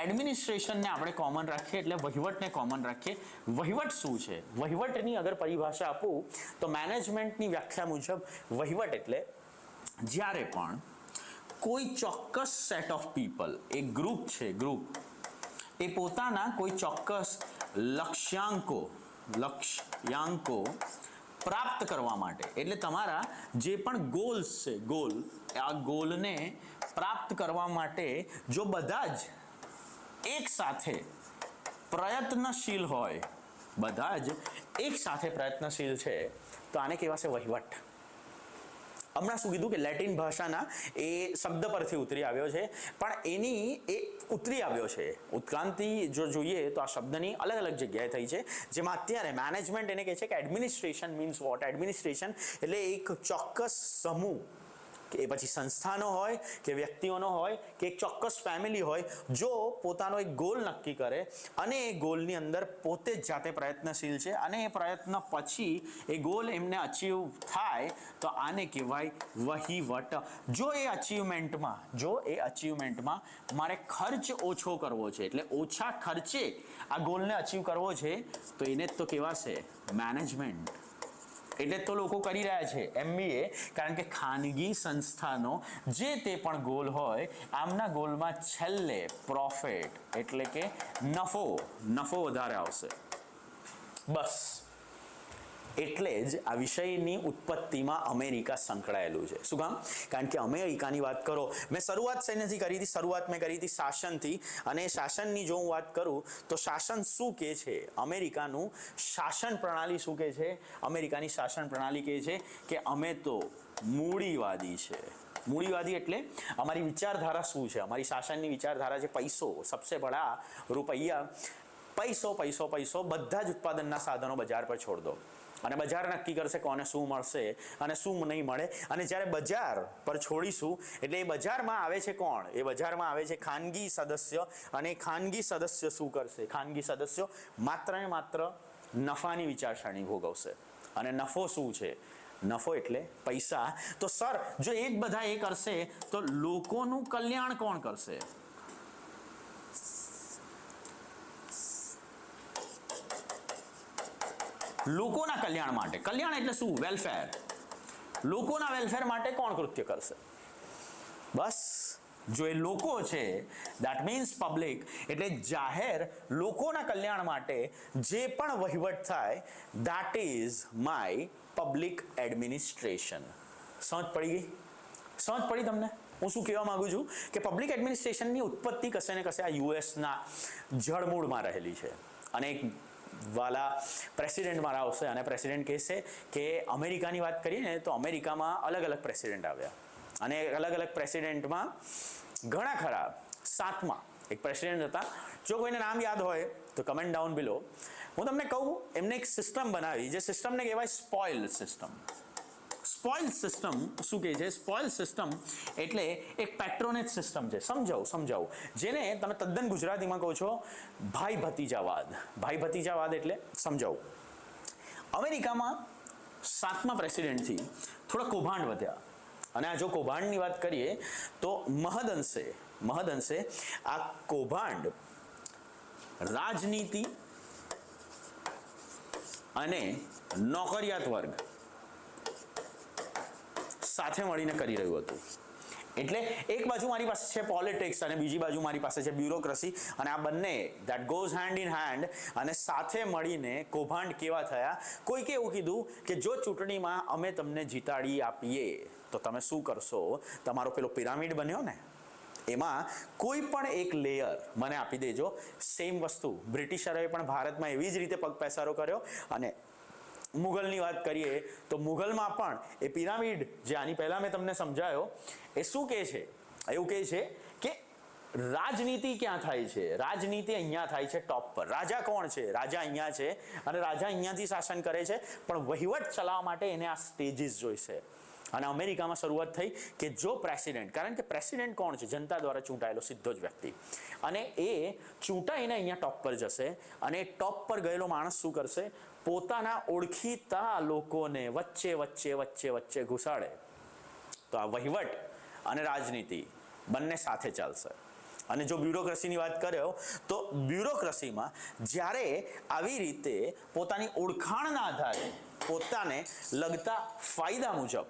એડમિનિસ્ટ્રેશનને આપણે કોમન રાખીએ, એટલે વહીવટને કોમન રાખીએ. વહીવટ શું છે? વહીવટની અગર પરિભાષા આપું તો મેનેજમેન્ટની વ્યાખ્યા મુજબ વહીવટ એટલે જ્યારે પણ કોઈ ચોક્કસ સેટ ઓફ પીપલ, એક ગ્રુપ છે, ગ્રુપ એ પોતાના કોઈ ચોક્કસ લક્ષ્યાંકો પ્રાપ્ત કરવા માટે, એટલે તમારા જે પણ ગોલ્સ છે, ગોલ, આ ગોલને પ્રાપ્ત કરવા માટે જો બધા જ એક સાથે પ્રયત્નશીલ હોય, બધા જ એક સાથે પ્રયત્નશીલ છે, તો આને કહેવાશે વહીવટ. હમણાં શું કીધું કે લેટિન ભાષાના એ શબ્દ પરથી ઉતરી આવ્યો છે, પણ એની એ ઉતરી આવ્યો છે. ઉત્ક્રાંતિ જો જોઈએ તો આ શબ્દની અલગ અલગ જગ્યાએ થઈ છે, જેમાં અત્યારે મેનેજમેન્ટ એને કહે છે કે એડમિનિસ્ટ્રેશન મીન્સ વોટ? એડમિનિસ્ટ્રેશન એટલે એક ચોક્કસ સમૂહ, કે એ પછી સંસ્થાનો હોય કે વ્યક્તિઓનો હોય કે એક ચોક્કસ ફેમિલી હોય, જો પોતાનો એક ગોલ નક્કી કરે અને એ ગોલની અંદર પોતે જ જાતે પ્રયત્નશીલ છે અને એ પ્રયત્ન પછી એ ગોલ એમને અચીવ થાય, તો આને કહેવાય વહીવટ. જો એ અચીવમેન્ટમાં મારે ખર્ચ ઓછો કરવો છે, એટલે ઓછા ખર્ચે આ ગોલને અચીવ કરવો છે, તો એને જ તો કહેવાશે મેનેજમેન્ટ. એટલે તો લોકો કરી રહ્યા છે MBA, કારણ કે ખાનગી સંસ્થાનો જે તે પણ ગોલ હોય, આમના ગોલમાં છેલ્લે પ્રોફિટ એટલે કે નફો વધારે આવશે. બસ એટલે જ આ વિષયની ઉત્પત્તિમાં અમેરિકા સંકળાયેલું છે. શું કામ? કારણ કે અમેરિકાની વાત કરો, મેં શરૂઆત શેનાથી કરી હતી? શરૂઆત મેં કરી હતી શાસનથી. અને શાસનની જો હું વાત કરું તો શાસન શું કહે છે? અમેરિકાનું શાસન પ્રણાલી શું કહે છે? અમેરિકાની શાસન પ્રણાલી કહે છે કે અમે તો મૂડીવાદી છે. મૂડીવાદી એટલે અમારી વિચારધારા શું છે? અમારી શાસનની વિચારધારા છે પૈસો, સબસે બડા રૂપિયા, પૈસો પૈસો પૈસો, બધા જ ઉત્પાદનના સાધનો બજાર પર છોડ દો, અને બજાર નક્કી કરશે કોને શું મળશે અને શું નહીં મળે. અને જ્યારે બજાર પર છોડીશું એટલે એ બજારમાં આવે છે કોણ? એ બજારમાં આવે છે ખાનગી સદસ્ય. અને ખાનગી સદસ્ય શું કરશે? ખાનગી સદસ્યો માત્ર ને માત્ર નફાની વિચારસરણી ભોગવશે. અને નફો શું છે? નફો એટલે પૈસા. તો સર જો એક બધા એ કરશે તો લોકોનું કલ્યાણ કોણ કરશે? લોકોના કલ્યાણ માટે. કલ્યાણ એટલે શું? વેલફેર. લોકોના વેલફેર માટે કોણ કૃત્ય કરશે? બસ જો એ લોકો છે, દેટ મીન્સ પબ્લિક, એટલે જાહેર લોકોના કલ્યાણ માટે જે પણ વહીવટ થાય, that is my public administration. સમજ પડી ગઈ? સમજ પડી તમને હું શું કહેવા માંગુ છું? કે પબ્લિક એડમિનિસ્ટ્રેશનની ઉત્પત્તિ કશે ને કશે આ યુએસના જળમૂળમાં રહેલી છે. અને એક વાલા પ્રેસિડેન્ટ મારા આવશે અને પ્રેસિડેન્ટ કહેશે કે અમેરિકાની વાત કરીએ ને તો અમેરિકામાં અલગ અલગ પ્રેસિડેન્ટ આવ્યા, અને અલગ અલગ પ્રેસિડેન્ટમાં ઘણા ખરા 7મા એક પ્રેસિડેન્ટ હતા. જો કોઈને નામ યાદ હોય તો કમેન્ટ ડાઉન બિલો. હું તમને કહું, એમને એક સિસ્ટમ બનાવી, જે સિસ્ટમને કહેવાય સ્પોઇલ સિસ્ટમ. સ્પોઇલ સિસ્ટમ શું કહે છે? સ્પોઇલ સિસ્ટમ એટલે એક પેટ્રોનેજ સિસ્ટમ છે. સમજાવું, જેને તમે તદ્દન ગુજરાતીમાં કહો છો ભાઈ ભતીજાવાદ. ભાઈ ભતીજાવાદ એટલે સમજાવું. અમેરિકામાં 7મા પ્રેસિડેન્ટથી થોડા કૌભાંડ વધ્યા, અને આ જો કૌભાંડની વાત કરીએ તો મહદઅંશે આ કૌભાંડ રાજનીતિ અને નોકરિયાત વર્ગ સાથે મળીને કરી રહ્યું હતું. એટલે એક બાજુ મારી પાસે છે પોલિટિક્સ અને બીજી બાજુ મારી પાસે છે બ્યુરોક્રસી, અને આ બંને that goes hand in hand, અને સાથે મળીને કૌભાંડ કેવા થયા? કોઈકે એવું કીધું કે જો ચૂંટણીમાં અમે તમને જીતાડી આપીએ તો તમે શું કરશો? તમારો પેલો પિરામિડ બન્યો ને, એમાં કોઈ પણ એક લેયર મને આપી દેજો. સેમ વસ્તુ બ્રિટિશરોએ પણ ભારતમાં એવી જ રીતે પગપેસારો કર્યો. અને મુગલની વાત કરીએ તો મુગલમાં પણ એ પિરામિડ જે આની પહેલા મેં તમને સમજાયો, એ શું કહે છે? એવું કહે છે કે રાજનીતિ ક્યાં થાય છે? રાજનીતિ અહીંયા થાય છે ટોપ પર. રાજા કોણ છે? રાજા અહીંયા છે, અને રાજા અહીંયાથી શાસન કરે છે, પણ વહીવટ ચલાવવા માટે એને આ સ્ટેજીસ જોઈશે. અને અમેરિકામાં શરૂઆત થઈ કે જો પ્રેસિડેન્ટ, કારણ કે પ્રેસિડેન્ટ કોણ છે? જનતા દ્વારા ચૂંટાયેલો સીધો જ વ્યક્તિ, અને એ ચૂંટાઈને અહીંયા ટોપ પર જશે, અને ટોપ પર ગયેલો માણસ શું કરશે? પોતાના ઓળખીતા લોકોને વચ્ચે વચ્ચે વચ્ચે વચ્ચે ઘુસાડે. તો આ વહીવટ અને રાજનીતિ બંને સાથે ચાલશે. અને જો બ્યુરોક્રસીની વાત કર્યો તો બ્યુરોક્રસીમાં જ્યારે આવી રીતે પોતાની ઓળખાણના આધારે પોતાને લગતા ફાયદા મુજબ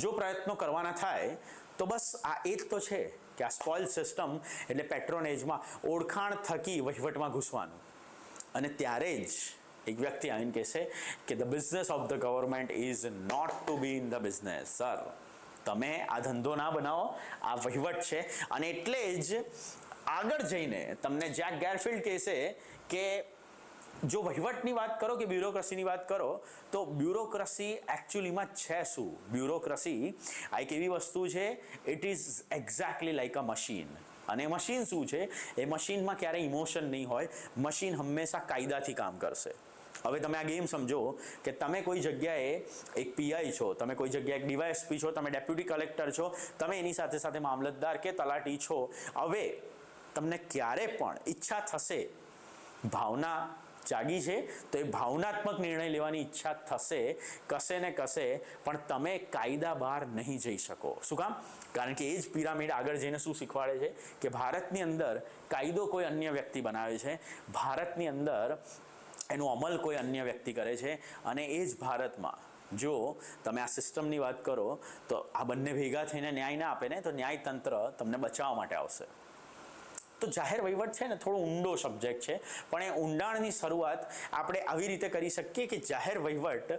જો પ્રયત્નો કરવાના થાય તો બસ આ એ જ તો છે કે આ સ્પોઇલ સિસ્ટમ એટલે પેટ્રોનેજમાં ઓળખાણ થકી વહીવટમાં ઘૂસવાનું. અને ત્યારે જ એક વ્યક્તિ આવીને કહેશે કે the business of the government is not to be in the business. Sir, તમે આ ધંધો ના બનાવો, આ વહીવટ છે. અને એટલે જ આગળ જઈને તમને જેક ગેરફિલ્ડ કહેશે કે જો વહીવટની વાત કરો કે બ્યુરોક્રસીની વાત કરો તો બ્યુરોક્રસી એકચ્યુઅલીમાં છે શું? બ્યુરોક્રસી આ એક એવી વસ્તુ છે, it is exactly like a machine. અને મશીન શું છે? એ મશીનમાં ક્યારેય ઇમોશન નહીં હોય. મશીન હંમેશા કાયદાથી કામ કરશે. હવે તમે આ ગેમ સમજો કે તમે કોઈ જગ્યાએ એક પીઆઈ છો, તમે કોઈ જગ્યાએ એક ડીવાયએસપી છો, તમે ડેપ્યુટી કલેક્ટર છો, તમે એની સાથે સાથે મામલતદાર કે તલાટી છો. હવે તમને ક્યારે પણ ઈચ્છા થશે, ભાવના જાગી છે તો એ ભાવનાત્મક નિર્ણય લેવાની ઈચ્છા થશે કશે ને કશે, પણ તમે કાયદા બહાર નહીં જઈ શકો. શું કામ? કારણ કે એ જ પિરામિડ આગળ જઈને શું શીખવાડે છે કે ભારતની અંદર કાયદો કોઈ અન્ય વ્યક્તિ બનાવે છે, ભારતની અંદર એનો અમલ કોઈ અન્ય વ્યક્તિ કરે છે. અને એ જ ભારતમાં જો તમે આ સિસ્ટમની વાત કરો તો આ બંને ભેગા થઈને ન્યાય ના આપે ને તો ન્યાયતંત્ર તમને બચાવવા માટે આવશે. તો જાહેર વહીવટ છે ને થોડો ઊંડો સબ્જેક્ટ છે, પણ એ ઊંડાણની શરૂઆત આપણે આવી રીતે કરી શકીએ કે જાહેર વહીવટ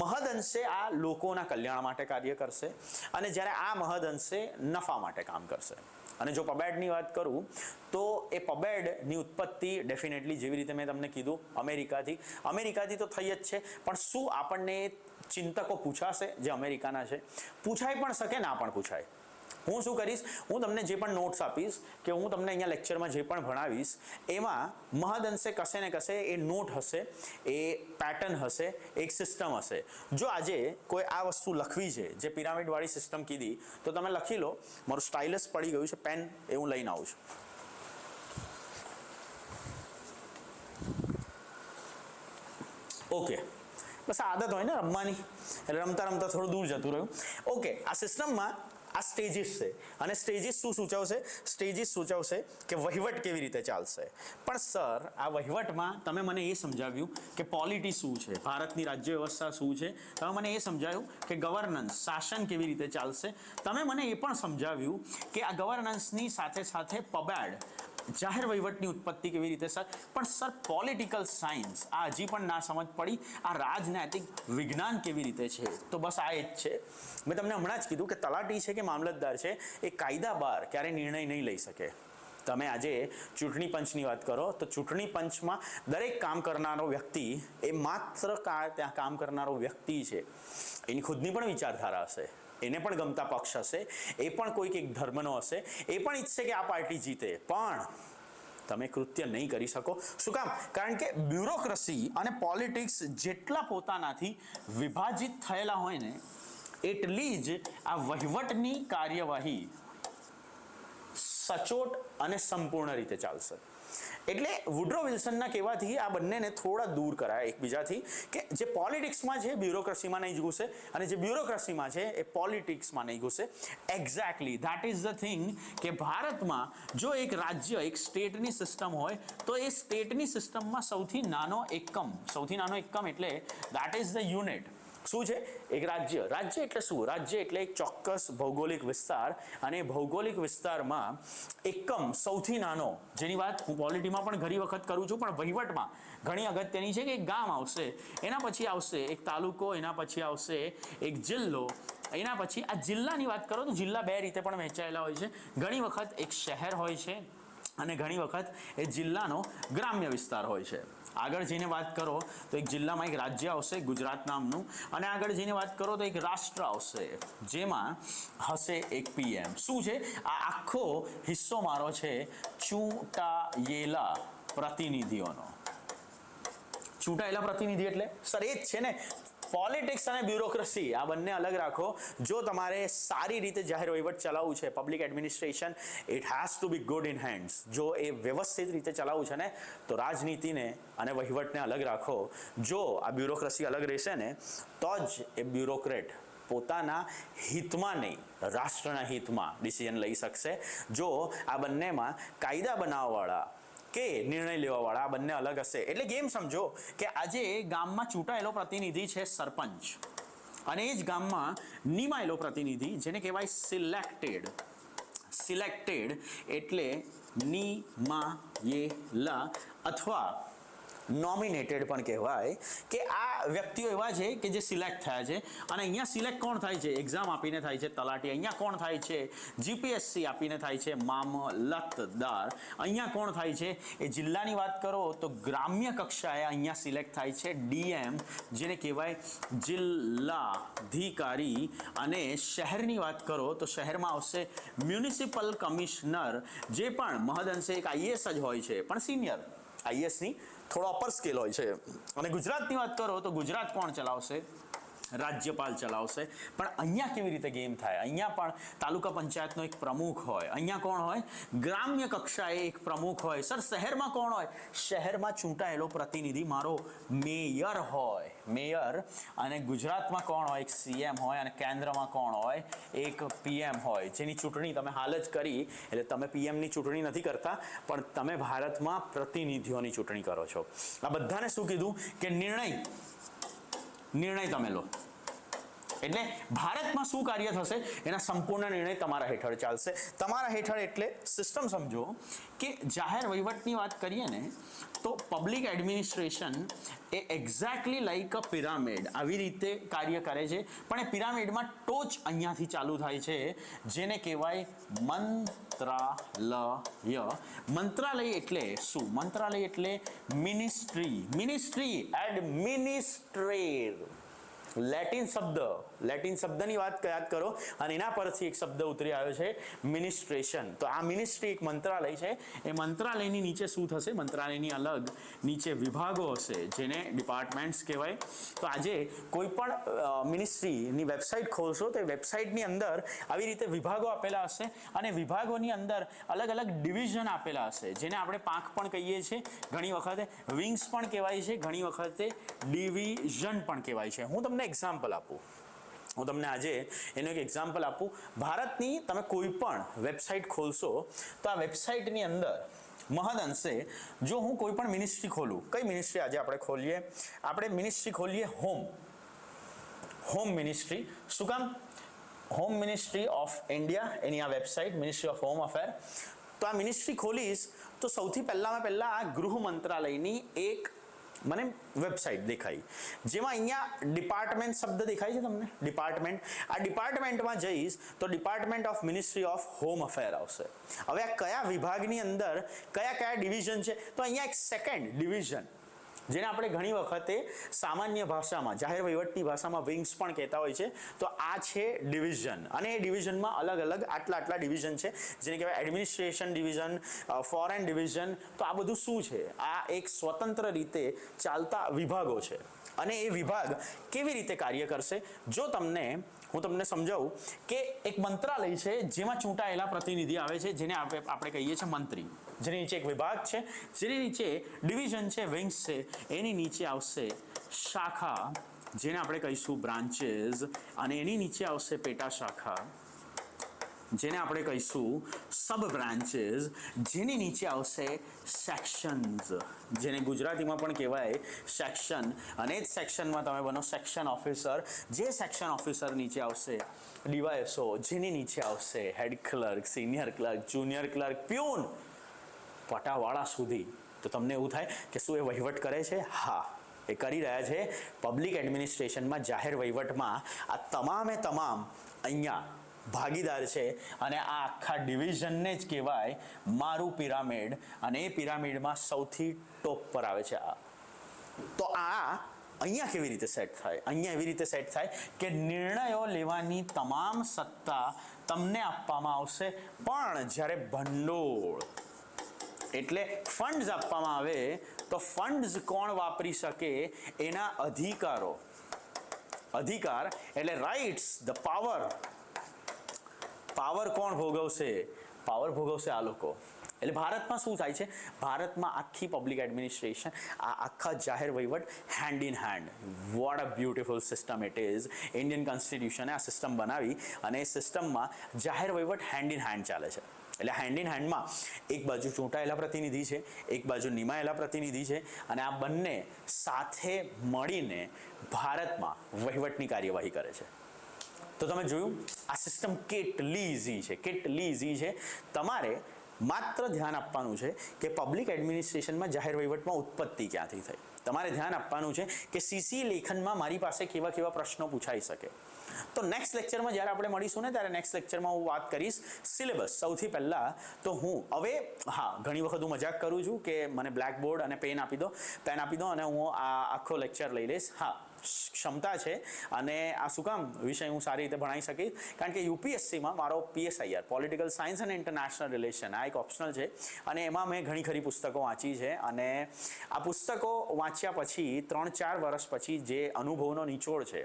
મહદઅંશે આ લોકોના કલ્યાણ માટે કાર્ય કરશે, અને જ્યારે આ મહદઅંશે નફા માટે કામ કરશે. અને જો પબેડની વાત કરું તો એ પબેડની ઉત્પત્તિ ડેફિનેટલી જેવી રીતે મેં તમને કીધું અમેરિકાથી તો થઈ જ છે, પણ શું આપણને ચિંતકો પૂછાશે જે અમેરિકાના છે? પૂછાઈ પણ શકે, ના પણ પૂછાય. હું શું કરીશ, હું તમને જે પણ નોટ્સ આપીશ કે હું તમને અહીંયા લેક્ચરમાં જે પણ ભણાવીશ એમાં મહદઅંશે કશે ને કશે એ નોટ હશે, એ પેટર્ન હશે, એક સિસ્ટમ હશે. જો આજે કોઈ આ વસ્તુ લખવી છે જે પિરામિડવાળી સિસ્ટમ કીધી તો તમે લખી લો. મારું સ્ટાઇલસ પડી ગયું છે, પેન એ હું લઈને આવું છું. ઓકે, બસ આદત હોય ને રમવાની, એટલે રમતા રમતા થોડું દૂર જતું રહ્યું. ઓકે, આ સિસ્ટમમાં આ સ્ટેજીસ છે, અને સ્ટેજીસ શું સૂચવશે? સ્ટેજીસ સૂચવશે કે વહીવટ કેવી રીતે ચાલશે. પણ સર, આ વહીવટમાં તમે મને એ સમજાવ્યું કે પોલિટી શું છે, ભારતની રાજ્ય વ્યવસ્થા શું છે, તમે મને એ સમજાવ્યું કે ગવર્નન્સ, શાસન કેવી રીતે ચાલશે, તમે મને એ પણ સમજાવ્યું કે આ ગવર્નન્સની સાથે સાથે પબેડ જાહેર વહીવટની ઉત્પત્તિ કેવી રીતે. સર, પણ સર પોલિટિકલ સાયન્સ આ હજી પણ ના સમજ પડી. આ રાજનૈતિક વિજ્ઞાન કેવી રીતે છે? તો બસ આ જ છે. મેં તમને હમણાં જ કીધું કે તલાટી છે કે મામલતદાર છે એ કાયદા બહાર ક્યારે નિર્ણય નહીં લઈ શકે. તમે આજે ચૂંટણી પંચની વાત કરો તો ચૂંટણી પંચમાં દરેક કામ કરનારો વ્યક્તિ એ માત્ર ત્યાં કામ કરનારો વ્યક્તિ છે. એની ખુદની પણ વિચારધારા હશે, એને પણ ગમતા પક્ષ હશે, એ પણ કોઈક એક ધર્મનો હશે, એ પણ ઈચ્છે કે આ પાર્ટી જીતે, પણ તમે કૃત્ય નહીં કરી શકો. શું કામ? કારણ કે બ્યુરોક્રસી અને પોલિટિક્સ જેટલા પોતાનાથી વિભાજિત થયેલા હોય ને એટલી જ આ વહીવટની કાર્યવાહી સચોટ અને સંપૂર્ણ રીતે ચાલશે. એટલે વુડ્રો વિલ્સનના કહેવાથી આ બંનેને થોડા દૂર કરાય એકબીજાથી, કે જે પોલિટિક્સમાં છે બ્યુરોક્રસીમાં નહીં ઘૂસે, અને જે બ્યુરોક્રસીમાં છે એ પોલિટિક્સમાં નહીં ઘૂસે. Exactly that is the thing કે ભારતમાં જો એક રાજ્ય, એક સ્ટેટની સિસ્ટમ હોય તો એ સ્ટેટની સિસ્ટમમાં સૌથી નાનો એકમ એટલે ધેટ ઇઝ ધ યુનિટ. શું છે? એક રાજ્ય. રાજ્ય એટલે શું? રાજ્ય એટલે એક ચોક્કસ ભૌગોલિક વિસ્તાર, અને ભૌગોલિક વિસ્તારમાં એકમ સૌથી નાનો, જેની વાત હું પોલિટીમાં પણ ઘણી વખત કરું છું, પણ વહીવટમાં ઘણી અગત્યની છે કે એક ગામ આવશે, એના પછી આવશે એક તાલુકો, એના પછી આવશે એક જિલ્લો, એના પછી આ જિલ્લાની વાત કરો તો જિલ્લા બે રીતે પણ વહેંચાયેલા હોય છે. ઘણી વખત એક શહેર હોય છે અને ઘણી વખત એ જિલ્લાનો ગ્રામ્ય વિસ્તાર હોય છે. આગળ જઈને વાત કરો તો એક જિલ્લામાં એક રાજ્ય આવશે ગુજરાત નામનું, અને આગળ જઈને વાત કરો તો એક રાષ્ટ્ર આવશે જેમાં હશે એક પીએમ. શું છે? આ આખો હિસ્સો મારો છે ચૂંટાયેલા પ્રતિનિધિઓનો. ચૂંટાયેલા પ્રતિનિધિ એટલે સર એ જ છે ને, પોલિટિક્સ અને બ્યુરોક્રસી આ બંને અલગ રાખો. જો તમારે સારી રીતે જાહેર વહીવટ ચલાવવું છે, public administration, it has to be good in hands. જો એ વ્યવસ્થિત રીતે ચલાવવું છે ને તો રાજનીતિને અને વહીવટને અલગ રાખો. જો આ બ્યુરોક્રસી અલગ રહેશે ને તો જ એ બ્યુરોક્રેટ પોતાના હિતમાં નહીં, રાષ્ટ્રના હિતમાં ડિસિઝન લઈ શકશે. જો આ બંનેમાં કાયદા બનાવવાવાળા કે નિર્ણય લેવાવાળા આ બંને અલગ હશે. એટલે ગેમ સમજો કે આજે ગામમાં ચૂંટાયેલો પ્રતિનિધિ છે સરપંચ, અને એ જ ગામમાં નિમાયેલો પ્રતિનિધિ જેને કહેવાય સિલેક્ટેડ. સિલેક્ટેડ એટલે નિમાયેલા અથવા નોમિનેટેડ પણ કહેવાય કે આ વ્યક્તિઓ એવા છે કે જે સિલેક્ટ થયા છે. અને અહીંયા સિલેક્ટ કોણ થાય છે? એક્ઝામ આપીને થાય છે તલાટી. અહીંયા કોણ થાય છે? જીપીએસસી આપીને થાય છે મામલતદાર. અહીંયા કોણ થાય છે? એ જિલ્લાની વાત કરો તો ગ્રામ્ય કક્ષાએ અહીંયા સિલેક્ટ થાય છે ડીએમ, જેને કહેવાય જિલ્લાધિકારી. અને શહેરની વાત કરો તો શહેરમાં આવશે મ્યુનિસિપલ કમિશનર, જે પણ મહદઅંશે એક આઈએએસ જ હોય છે, પણ સિનિયર આઈએએસની થોડો અપર સ્કેલ હોય છે. અને ગુજરાતની વાત કરો તો ગુજરાત કોણ ચલાવશે? રાજ્યપાલ ચલાવશે. પણ અહીંયા કેવી રીતે ગેમ થાય? અહીંયા પણ તાલુકા પંચાયતનો એક પ્રમુખ હોય. અહીંયા કોણ હોય? ગ્રામ્ય કક્ષાએ એક પ્રમુખ હોય. સર શહેરમાં કોણ હોય? શહેરમાં ચૂંટાયેલો પ્રતિનિધિ મારો મેયર હોય, મેયર. અને ગુજરાતમાં કોણ હોય? એક સીએમ હોય. અને કેન્દ્રમાં કોણ હોય? એક પીએમ હોય, જેની ચૂંટણી તમે હાલ જ કરી. એટલે તમે પીએમની ચૂંટણી નથી કરતા, પણ તમે ભારતમાં પ્રતિનિધિઓની ચૂંટણી કરો છો. આ બધાને શું કીધું કે નિર્ણય તમે લો. એટલે ભારતમાં શું કાર્ય થશે એના સંપૂર્ણ નિર્ણય તમારા હેઠળ ચાલશે. તમારા હેઠળ એટલે સિસ્ટમ સમજો કે જાહેર વહીવટની વાત કરીએ ને તો પબ્લિક એડમિનિસ્ટ્રેશન એ એક્ઝેક્ટલી લાઈક અ પિરામિડ આવી રીતે કાર્ય કરે છે. પણ એ પિરામિડમાં ટોચ અહીંયાથી ચાલુ થાય છે, જેને કહેવાય મંત્રાલય. મંત્રાલય એટલે શું? મંત્રાલય એટલે મિનિસ્ટ્રી. મિનિસ્ટ્રી એડમિનિસ્ટ્રેટ, લેટિન શબ્દની વાત યાદ કરો અને એના પરથી એક શબ્દ ઉતરી આવ્યો છે મિનિસ્ટ્રેશન. તો આ મિનિસ્ટ્રી એક મંત્રાલય છે. એ મંત્રાલયની નીચે શું થશે? મંત્રાલયની અલગ નીચે વિભાગો હશે, જેને ડિપાર્ટમેન્ટ્સ કહેવાય. તો આજે કોઈ પણ મિનિસ્ટ્રીની વેબસાઇટ ખોલશો તો એ વેબસાઇટની અંદર આવી રીતે વિભાગો આપેલા હશે, અને વિભાગોની અંદર અલગ અલગ ડિવિઝન આપેલા હશે, જેને આપણે પાંખ પણ કહીએ છીએ, ઘણી વખતે વિંગ્સ પણ કહેવાય છે, ઘણી વખતે ડિવિઝન પણ કહેવાય છે. હું તમને એક્ઝામ્પલ આપું. હું તમને આજે એનું એક એક્ઝામ્પલ આપું. ભારતની તમે કોઈ પણ વેબસાઇટ ખોલશો તો આ વેબસાઇટની અંદર મહદઅંશે જો હું કોઈ પણ મિનિસ્ટ્રી ખોલું, કઈ મિનિસ્ટ્રી આજે આપણે ખોલીએ? આપણે મિનિસ્ટ્રી ખોલીએ હોમ મિનિસ્ટ્રી. શું કામ? હોમ મિનિસ્ટ્રી ઓફ ઇન્ડિયા, એની આ website ministry of home affair. તો આ મિનિસ્ટ્રી ખોલીશ તો સૌથી પહેલા આ ગૃહ મંત્રાલયની એક મને વેબસાઇટ દેખાઈ, જેમાં અહીંયા ડિપાર્ટમેન્ટ શબ્દ દેખાય છે તમને? ડિપાર્ટમેન્ટ. આ ડિપાર્ટમેન્ટમાં જઈશ તો department of ministry of home affair આવશે. હવે આ કયા વિભાગની અંદર કયા ડિવિઝન છે? તો અહીંયા એક સેકન્ડ ડિવિઝન, જેને આપણે ઘણી વખતે સામાન્ય ભાષામાં, જાહેર વહીવટની ભાષામાં વિંગ્સ પણ કહેતા હોય છે. તો આ છે ડિવિઝન, અને એ ડિવિઝનમાં અલગ અલગ આટલા ડિવિઝન છે, જેને કહેવાય એડમિનિસ્ટ્રેશન ડિવિઝન, ફોરેન ડિવિઝન. તો આ બધું શું છે? આ એક સ્વતંત્ર રીતે ચાલતા વિભાગો છે. અને એ વિભાગ કેવી રીતે કાર્ય કરશે? જો હું તમને સમજાવું કે એક મંત્રાલય છે જેમાં ચૂંટાયેલા પ્રતિનિધિ આવે છે, જેને આપણે કહીએ છીએ મંત્રી. જેની નીચે એક વિભાગ છે, જેની નીચે ડિવિઝન છે, વિંગ્સ છે. એની નીચે આવશે શાખા, જેને આપણે કહીશું બ્રાન્ચેસ. અને એની નીચે આવશે પેટા શાખા, જેને આપણે કહીશું સબ બ્રાન્ચેસ. જેની નીચે આવશે સેક્શન્સ, જેને ગુજરાતીમાં પણ કહેવાય સેક્શન. અને એ જ સેક્શનમાં તમે બનો સેક્શન ઓફિસર. જે સેક્શન ઓફિસર નીચે આવશે ડીવાયએસઓ, જેની નીચે આવશે head clerk, senior clerk, junior clerk, peon, પટાવાળા સુધી. તો તમને એવું થાય કે શું એ વહીવટ કરે છે? હા, એ કરી રહ્યા છે. પબ્લિક એડમિનિસ્ટ્રેશનમાં, જાહેર વહીવટમાં આ તમામે તમામ અહીંયા ભાગીદાર છે. અને આ આખા ડિવિઝનને જ કહેવાય મારું પિરામિડ. અને એ પિરામિડમાં સૌથી ટોપ પર આવે છે આ. તો આ અહીંયા કેવી રીતે સેટ થાય? અહીંયા એવી રીતે સેટ થાય કે નિર્ણયો લેવાની તમામ સત્તા તમને આપવામાં આવશે, પણ જ્યારે ભંડોળ એટલે ફંડ્સ આપવામાં આવે તો ફંડ્સ કોણ વાપરી શકે એના અધિકારો અધિકાર એટલે રાઇટ્સ, ધ પાવર, પાવર કોણ ભોગવશે? પાવર ભોગવશે આ લોકો. એટલે ભારતમાં શું થાય છે? ભારતમાં આખી પબ્લિક એડમિનિસ્ટ્રેશન, આ આખા જાહેર વહીવટ hand in hand. What a beautiful system it is. Indian કોન્સ્ટિટ્યુશને આ સિસ્ટમ બનાવી અને એ સિસ્ટમમાં જાહેર વહીવટ હેન્ડ ઇન હેન્ડ ચાલે છે. એટલે હેન્ડ ઇન હેન્ડમાં એક બાજુ ચૂંટાયેલા પ્રતિનિધિ છે, એક બાજુ નિમાયેલા પ્રતિનિધિ છે, અને આ બંને સાથે મળીને ભારતમાં વહીવટની કાર્યવાહી કરે છે. તો તમે જોયું આ સિસ્ટમ કેટલી ઇઝી છે, કેટલી ઇઝી છે. તમારે માત્ર ધ્યાન આપવાનું છે કે પબ્લિક એડમિનિસ્ટ્રેશનમાં જાહેર વહીવટમાં ઉત્પત્તિ ક્યાંથી થઈ. તમારે ધ્યાન આપવાનું છે કે સીસી લેખનમાં મારી પાસે કેવા કેવા પ્રશ્નો પૂછાઈ શકે. તો નેક્સ્ટ લેક્ચરમાં જ્યારે આપણે મળીશું ને ત્યારે નેક્સ્ટ લેક્ચરમાં હું વાત કરીશ સિલેબસ. સૌથી પહેલાં તો હું હવે ઘણી વખત હું મજાક કરું છું કે મને બ્લેક બોર્ડ અને પેન આપી દો અને હું આ આખો લેક્ચર લઈ લઈશ. ક્ષમતા છે અને આ શું કામ વિષય હું સારી રીતે ભણાવી શકીશ કારણ કે યુપીએસસીમાં મારો PSIR પોલિટિકલ સાયન્સ અને ઇન્ટરનેશનલ રિલેશન આ એક ઓપ્શનલ છે અને એમાં મેં ઘણી ખરી પુસ્તકો વાંચી છે અને આ પુસ્તકો વાંચ્યા પછી 3-4 વર્ષ પછી જે અનુભવનો નિચોડ છે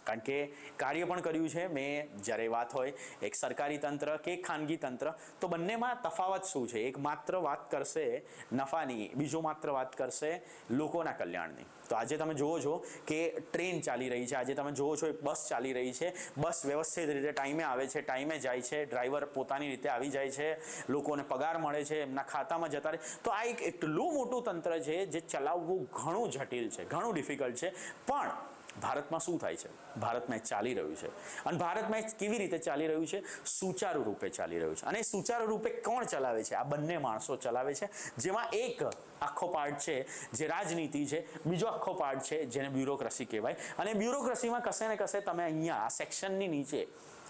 કારણ કે કાર્ય પણ કર્યું છે મેં. જ્યારે વાત હોય એક સરકારી તંત્ર કે એક ખાનગી તંત્ર તો બંનેમાં તફાવત શું છે? એક માત્ર વાત કરશે નફાની, બીજો માત્ર વાત કરશે લોકોના કલ્યાણની. તો આજે તમે જુઓ છો કે ટ્રેન ચાલી રહી છે, આજે તમે જુઓ છો બસ ચાલી રહી છે, બસ વ્યવસ્થિત રીતે ટાઈમે આવે છે, ટાઈમે જાય છે, ડ્રાઈવર પોતાની રીતે આવી જાય છે, લોકોને પગાર મળે છે, એમના ખાતામાં જતા રહે. તો આ એક એટલું મોટું તંત્ર છે જે ચલાવવું ઘણું જટિલ છે, ઘણું ડિફિકલ્ટ છે. પણ ભારતમાં શું થાય છે? ભારતમાં ચાલી રહ્યું છે અને ભારતમાં કેવી રીતે ચાલી રહ્યું છે? સુચારુ રૂપે ચાલી રહ્યું છે. અને સુચારુ રૂપે કોણ ચલાવે છે? આ બંને માણસો ચલાવે છે, જેમાં એક આખો પાર્ટ છે જે રાજનીતિ છે, બીજો આખો પાર્ટ છે જેને બ્યુરોક્રસી કહેવાય. અને બ્યુરોક્રસીમાં કશે ને કશે તમે અહીંયા આ સેક્શનની નીચે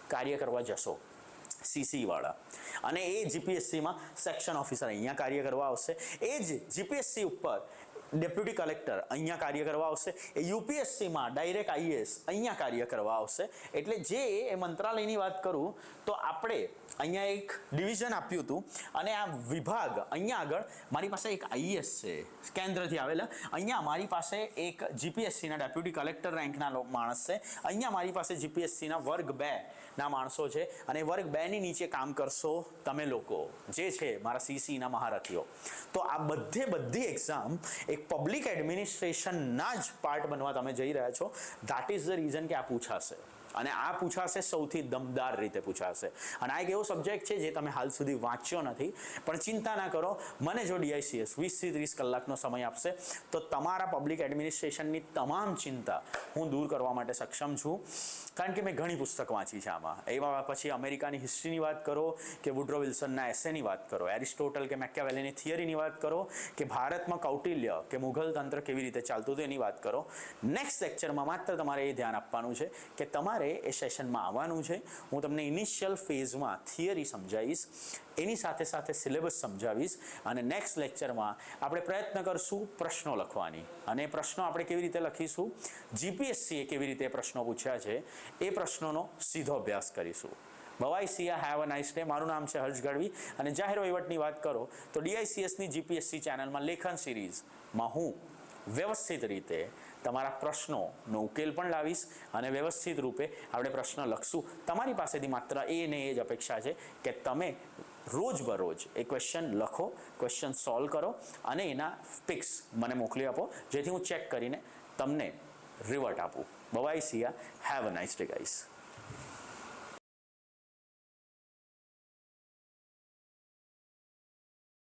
કાર્ય કરવા જશો સીસી વાળા અને એ જીપીએસસીમાં સેક્શન ઓફિસર અહીંયા કાર્ય કરવા આવશે. એ જ જીપીએસસી ઉપર ડેપ્યુટી કલેક્ટર અહીંયા કાર્ય કરવા આવશે. એ યુપીએસસીમાં ડાયરેક્ટ આઈએએસ અહીંયા કાર્ય કરવા આવશે. એટલે જે એ મંત્રાલયની વાત કરું તો આપણે અહીંયા એક ડિવિઝન આપ્યું હતું અને આ વિભાગ અહીંયા આગળ મારી પાસે એક આઈએએસ છે કેન્દ્રથી આવેલા, અહીંયા મારી પાસે એક જીપીએસસીના ડેપ્યુટી કલેક્ટર રેન્કના માણસ છે, અહીંયા મારી પાસે જીપીએસસીના વર્ગ 2 ના માણસો છે અને વર્ગ 2 ની નીચે કામ કરશો તમે લોકો જે છે મારા સીસીના મહારથીઓ. તો આ બધી એક્ઝામ એક પબ્લિક એડમિનિસ્ટ્રેશનના જ પાર્ટ બનવા તમે જઈ રહ્યા છો. ધેટ ઇઝ ધ રીઝન કે આ પૂછાશે અને આ પૂછાશે સૌથી દમદાર રીતે પૂછાશે. અને આ એક એવો સબ્જેક્ટ છે જે તમે હાલ સુધી વાંચ્યો નથી, પણ ચિંતા ના કરો, મને જો DICS 20 થી 30 કલાકનો સમય આપશે તો તમારા પબ્લિક એડમિનિસ્ટ્રેશનની તમામ ચિંતા હું દૂર કરવા માટે સક્ષમ છું. કારણ કે મેં ઘણી પુસ્તક વાંચી છે આમાં. એમાં પછી અમેરિકાની હિસ્ટ્રીની વાત કરો કે વુડ્રો વિલ્સનના એસેની વાત કરો, એરિસ્ટોટલ કે મેકિયાવેલીની થિયરીની વાત કરો કે ભારતમાં કૌટિલ્ય કે મુઘલ તંત્ર કેવી રીતે ચાલતું હતું એની વાત કરો. નેક્સ્ટ લેક્ચરમાં માત્ર તમારે એ ધ્યાન આપવાનું છે કે તમારે એ સેશનમાં આવવાનું છે. હું તમને ઇનિશિયલ ફેઝમાં થિયરી સમજાવીશ, એની સાથે સાથે સિલેબસ સમજાવીશ અને નેક્સ્ટ લેક્ચરમાં આપણે પ્રયત્ન કરશું પ્રશ્નો લખવાની. અને પ્રશ્નો આપણે કેવી રીતે લખીશું, જીપીએસસીએ કેવી રીતે પ્રશ્નો પૂછ્યા છે એ પ્રશ્નોનો સીધો અભ્યાસ કરીશું. બવાઈ સિયા, હેવ અ નાઇસ ડે. મારું નામ છે હર્ષ ગઢવી અને જાહેર વહીવટની વાત કરો તો DICSની જીપીએસસી ચેનલમાં લેખન સિરીઝમાં હું વ્યવસ્થિત રીતે તમારા પ્રશ્નોનો ઉકેલ પણ લાવીશ અને વ્યવસ્થિત રૂપે આપણે પ્રશ્ન લખશું. તમારી પાસેથી માત્ર એ જ અપેક્ષા છે કે તમે રોજબરોજ એ ક્વેશ્ચન લખો, ક્વેશ્ચન સોલ્વ કરો અને એના પિક્સ મને મોકલી આપો જેથી હું ચેક કરીને તમને રિવર્ટ આપું. બવાઈ સિયા, have a nice day guys.